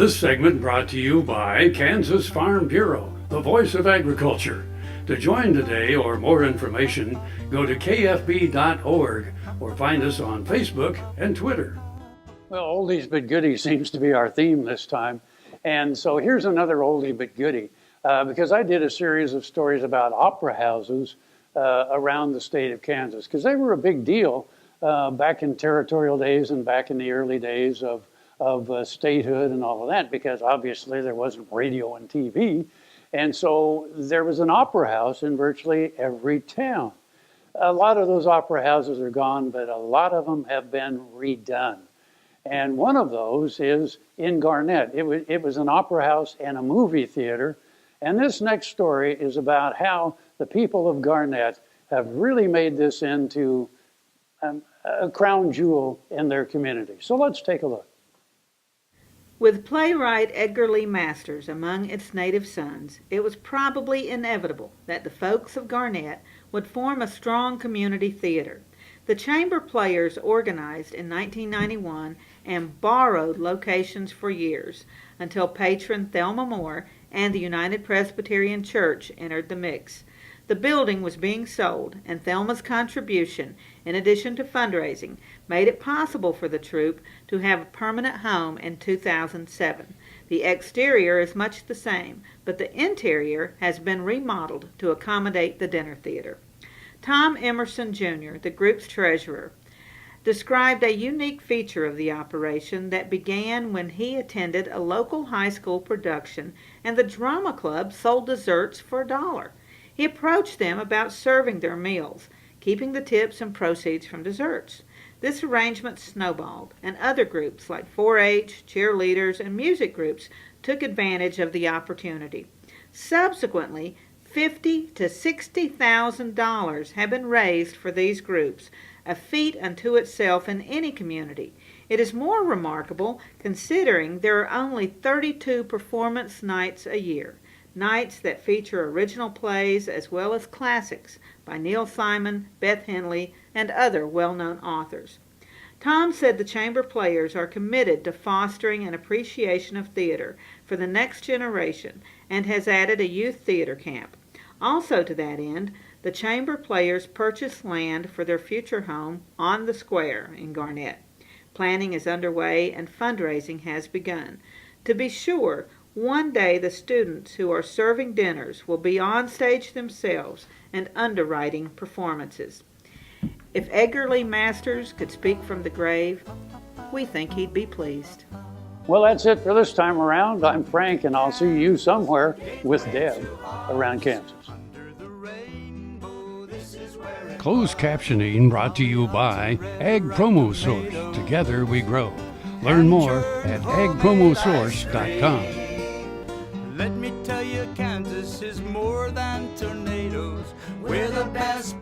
This segment brought to you by Kansas Farm Bureau, the voice of agriculture. To join today or more information, go to kfb.org or find us on Facebook and Twitter. Well, oldies but goodies seems to be our theme this time. And so here's another oldie but goodie, because I did a series of stories about opera houses around the state of Kansas, because they were a big deal back in territorial days and back in the early days of statehood and all of that, because obviously there wasn't radio and TV. And so there was an opera house in virtually every town. A lot of those opera houses are gone, but a lot of them have been redone. And one of those is in Garnett. It was an opera house and a movie theater. And this next story is about how the people of Garnett have really made this into a crown jewel in their community. So let's take a look. With playwright Edgar Lee Masters among its native sons, it was probably inevitable that the folks of Garnett would form a strong community theater. The Chamber Players organized in 1991 and borrowed locations for years until patron Thelma Moore and the United Presbyterian Church entered the mix. The building was being sold, and Thelma's contribution, in addition to fundraising, made it possible for the troupe to have a permanent home in 2007. The exterior is much the same, but the interior has been remodeled to accommodate the dinner theater. Tom Emerson Jr., the group's treasurer, described a unique feature of the operation that began when he attended a local high school production and the drama club sold desserts for $1. He approached them about serving their meals, keeping the tips and proceeds from desserts. This arrangement snowballed, and other groups like 4-H, cheerleaders, and music groups took advantage of the opportunity. Subsequently, $50,000 to $60,000 have been raised for these groups, a feat unto itself in any community. It is more remarkable considering there are only 32 performance nights a year. Nights that feature original plays as well as classics by Neil Simon, Beth Henley, and other well-known authors. Tom said the Chamber Players are committed to fostering an appreciation of theater for the next generation and has added a youth theater camp. Also to that end, the Chamber Players purchased land for their future home on the square in Garnett. Planning is underway and fundraising has begun. To be sure, one day the students who are serving dinners will be on stage themselves and underwriting performances. If Edgar Lee Masters could speak from the grave, we think he'd be pleased. Well, that's it for this time around. I'm Frank, and I'll see you somewhere with Deb around Kansas. Closed captioning brought to you by Ag Promo Source. Together we grow. Learn more at agpromosource.com. Let me tell you, Kansas is more than tornadoes. We're the best